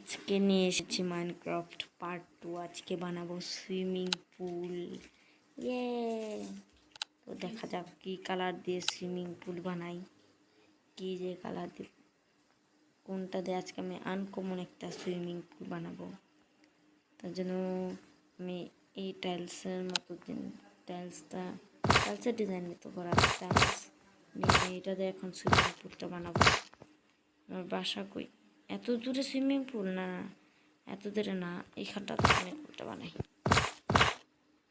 আজকে নিয়ে এসেছি মাইনক্রাফট পার্ট 2। আজকে বানাবো সুইমিং পুল। ইয়ে, তো দেখা যাক কি কালার দিয়ে সুইমিং পুল বানাই, কি যে কালার দিব, কোনটা দিয়ে। আজকে আমি আনকমন একটা সুইমিং পুল বানাবো। তার জন্য আমি এই টাইলসের মতো টাইলসের ডিজাইন মতো করা টাইলস নিয়ে এটা দিয়ে এখন সুইমিং পুলটা বানাবো। আমার বাসা কই, এত দূরে সুইমিং পুল না, এত দূরে না, এইখানটা সুইমিং পুলটা বানাই।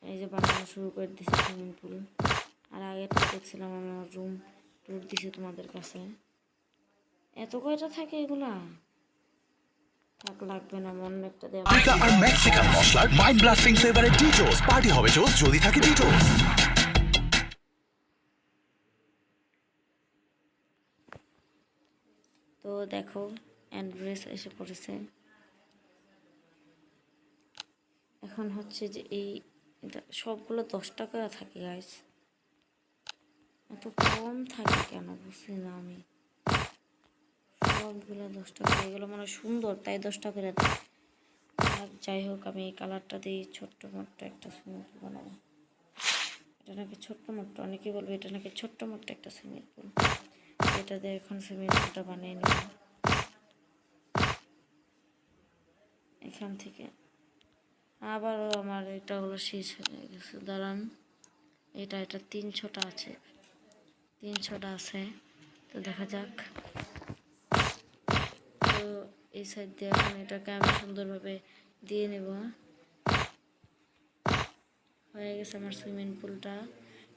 এই যে বানানো শুরু করে দিয়েছি সুইমিং পুল। আর আগেরটা দেখছিলাম আমার রুম ট্যুর দিছে তোমাদের কাছে। এত কয়টা থাকে এগুলা, থাক লাগবে না, মন একটা দেওয়া। আর মেক্সিকান মশলার মাইন্ড ব্লাস্টিং ফ্লেভারে ডিটোস পার্টি হবে জোস যদি থাকে ডিটোস। তো দেখো অ্যান্ড্রেস এসে পড়েছে। এখন হচ্ছে যে এই সবগুলো 10 টাকা থাকে গাইস, এত কম থাকে কেন বুঝছি না আমি। সবগুলো 10 টাকা, এগুলো মানে সুন্দর তাই 10 টাকা করে দেয়। যাই হোক, আমি এই কালারটা দিয়ে ছোট্ট মোট্ট একটা সুইমিং পুল বানাবো। এটা নাকি ছোট্ট মোট্ট, অনেকেই বলবে এটা নাকি ছোট্ট মোট্ট একটা সুইমিং পুল। এটা দিয়ে এখন সুইমিং পুলটা বানিয়ে নেব এখান থেকে। আবারও আমার এটা হলো শেষ হয়ে গেছে, দাঁড়ান। এটা 300টা আছে, 300টা আছে। তো দেখা যাক। তো এই সাইড দিয়ে এখন এটাকে আমি সুন্দরভাবে দিয়ে নেব। হয়ে গেছে আমার সুইমিং পুলটা,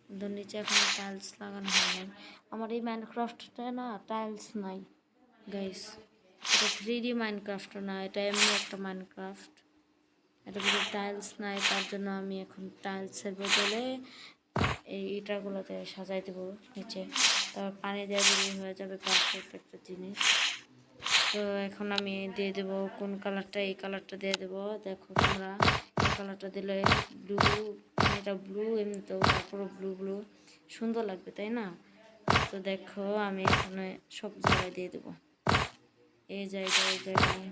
কিন্তু নিচে এখন টাইলস লাগানো হয় নাই। আমার এই মাইনক্রাফটটা না টাইলস নাই গাইস, এটা 3D মাইনক্রাফট না, এটা এমনি একটা মাইনক্রাফট। এটা ভিতরে টাইলস নাই, তার জন্য আমি এখন টাইলসের বদলে এই ইটাগুলোতে সাজাই দেবো নিচে। তারপর পানি দেওয়া দিলেই হয়ে যাবে পারফেক্ট একটা জিনিস। তো এখন আমি দিয়ে দেবো কোন কালারটা, এই কালারটা দিয়ে দেবো। দেখো তোমরা, এই কালারটা দিলে ব্লু, এটা ব্লু, এমনি তো পুরো ব্লু ব্লু সুন্দর লাগবে, তাই না? তো দেখো আমি এখানে সব জায়গায় দিয়ে দেবো, এই জায়গায় এই জায়গায়।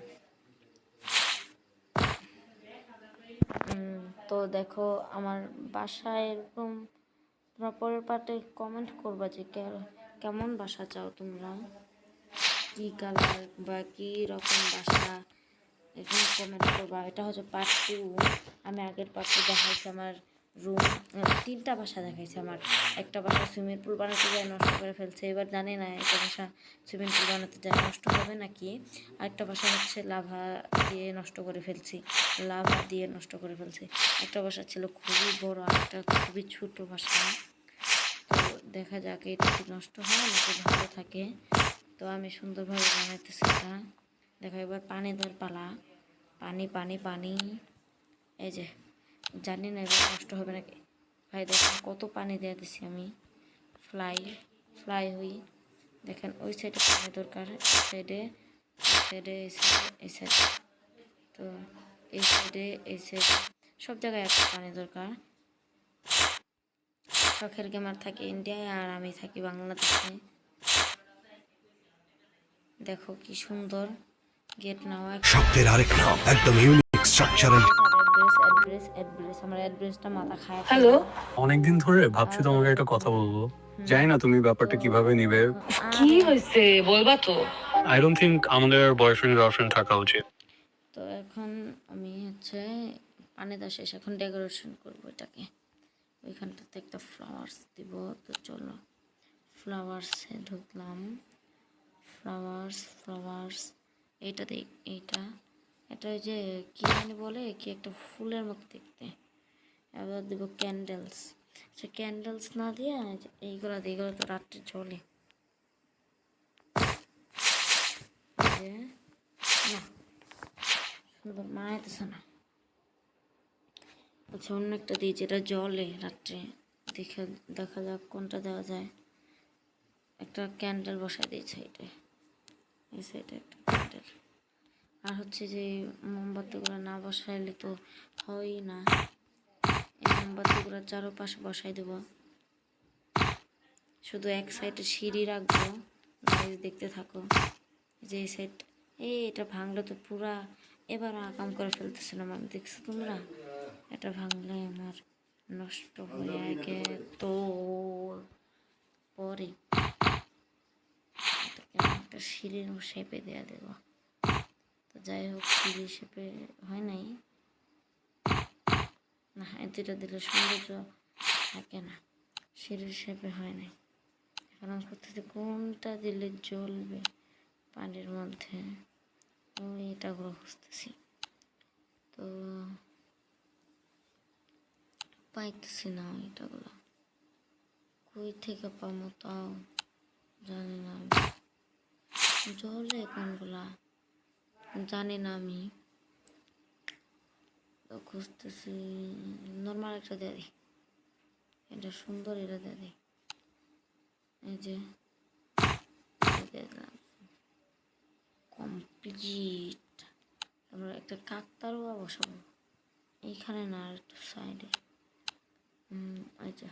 তো দেখো আমার বাসায় এরকম, তোমরা পরের পার্টে কমেন্ট করবা যে কেমন বাসা চাও তোমরা, কী কালার বা কী রকম বাসা, এখানে কমেন্ট করবা। এটা হচ্ছে পার্ট 2। আমি আগের পার্টে দেখাইছি আমার রুম, 3টা বাসা দেখাইছি আমার। একটা বাসা সুইমিং পুল বানাতে যায় নষ্ট করে ফেলছে, এবার জানি না একটা বাসা সুইমিং পুল বানাতে যায় নষ্ট হবে নাকি। আরেকটা বাসা হচ্ছে লাভা দিয়ে নষ্ট করে ফেলছি, লাভা দিয়ে নষ্ট করে ফেলছি। একটা বাসা ছিল খুবই বড়, আরেকটা খুবই ছোটো বাসা। তো দেখা যাক এটা কি নষ্ট হয় নাকি ভালো থাকে। তো আমি সুন্দরভাবে বানাইতেছি এটা। দেখো এবার পানি দেওয়ার পালা, পানি পানি পানি। এই যে জানি না এবার নষ্ট হবে নাকি। ভাই দেখেন কত পানি দিয়ে দিছি আমি, ফ্লাই হই। দেখেন ওই সাইডে পানি দরকার, এই সাইডে, এই সাইডে। তো এই সাইডে সব জায়গায় একটা পানি দরকার। শখের গেমার থাকে ইন্ডিয়ায় আর আমি থাকি বাংলাদেশে। দেখো কি সুন্দর গেট নেওয়া, শব্দের আরেক নাম, একদম ইউনিক স্ট্রাকচারাল। অ্যাড্রেস আমার অ্যাড্রেসটা মাথা খায়। হ্যালো, অনেকদিন ধরে ভাবছি তোমাকে একটা কথা বলবো। জানি না তুমি ব্যাপারটা কিভাবে নিবে। কি হয়েছে বলবা তো? আই ডোন্ট থিংক আমাদের বয়ফ্রেন্ড গার্লফ্রেন্ড থাকা উচিত। তো এখন আমি হচ্ছে পানি দেওয়া শেষ, এখন ডেকোরেশন করবো এটাকে। ওইখানটাতে একটা ফ্লাওয়ার্স দিব। তো চলো ফ্লাওয়ার্সে ঢুকলাম, ফ্লাওয়ার্স এইটা দেখ, এটা ওই যে কি জানি বলে, কি একটা ফুলের মতো দেখতে। এবার দেবো ক্যান্ডেলস, সে ক্যান্ডেলস না দিয়ে এইগুলো দিয়ে, এইগুলো তো রাত্রে জ্বলে। না সুন্দর মানাইতেছে না, আচ্ছা অন্য একটা দিই যেটা জলে রাত্রে। দেখা যাক কোনটা দেওয়া যায়। একটা ক্যান্ডেল বসাই দিই সাইডে, এই সাইডে একটা ক্যান্ডেল। আর হচ্ছে যে মোমবাতিগুলো না বসাইলে তো হয়ই না, এই মোমবাতিগুলো চারোপাশে বসাই দেব। শুধু এক সাইডে সিঁড়ি রাখবো, দেখতে থাকো। যে এই এটা ভাঙলে তো পুরা এবার আকাম করে ফেলতেছিলাম আমি, দেখছো তোমরা? এটা ভাঙলে আমার নষ্ট হয়ে গে তো পরে এটাকে আমি একটা সিঁড়ির শেপে দেওয়া দেবো। তো যাই হোক, সিঁড়ি শেপে হয় নাই না, এই দুটো দিলে সৌন্দর্য থাকে না, সিঁড়ির শেপে হয় নাই। এখন আমি করতেছি কোনটা দিলে জ্বলবে পানির মধ্যে, ওই এটাগুলো খুঁজতেছি, তো পাইতেছি না এটাগুলো, কই থেকে পাবো তাও জানি না আমি। জ্বলে কোনগুলা জানি না আমি, তো খুঁজতেছি। নর্মাল একটা দিয়ে দিই, এটা সুন্দর, এটা দিয়ে দিই। এই যে দিয়ে দিলাম, কমপ্লিট। আমরা একটা কাকতারুয়া বসাবো এইখানে না, আর একটু সাইডে। এই যে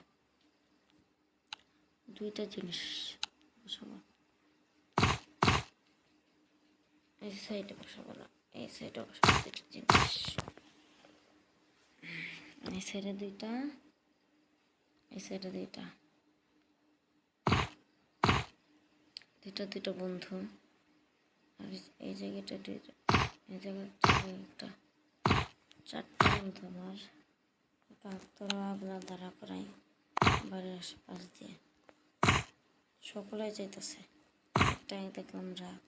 দুইটা জিনিস বসাবো, এই সাইডে বসাবো না, এই সাইডে বসাবো দুইটা জিনিস, এই সাইডে দুইটা, এই সাইডে দুইটা, দুইটা দুইটা বন্ধু। আর এই জায়গাটা দুইটা, এই জায়গাটা একটা, চারটা বন্ধু আমার। কাকতারা আগলা দাঁড়া করাই বাড়ির আশেপাশ দিয়ে, সকলে যাইতেছে। একটাই দেখলাম রাত।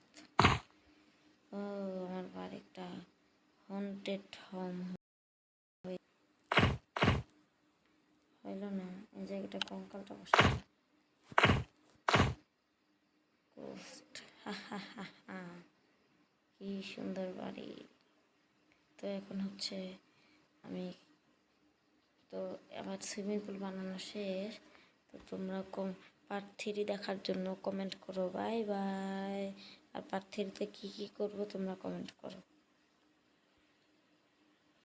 ও আমার বাড়িটা হন্টেড হোম হইল না, এই জায়গাটা কঙ্কালটা বসে কোস্ট। কি সুন্দর বাড়ি। তো এখন হচ্ছে আমি, তো আমার সুইমিং পুল বানানো শেষ। তো তোমরা পার্ট 3 দেখার জন্য কমেন্ট করো, বাই বাই। আর পার্ট 3-তে কী কী করবো তোমরা কমেন্ট করো।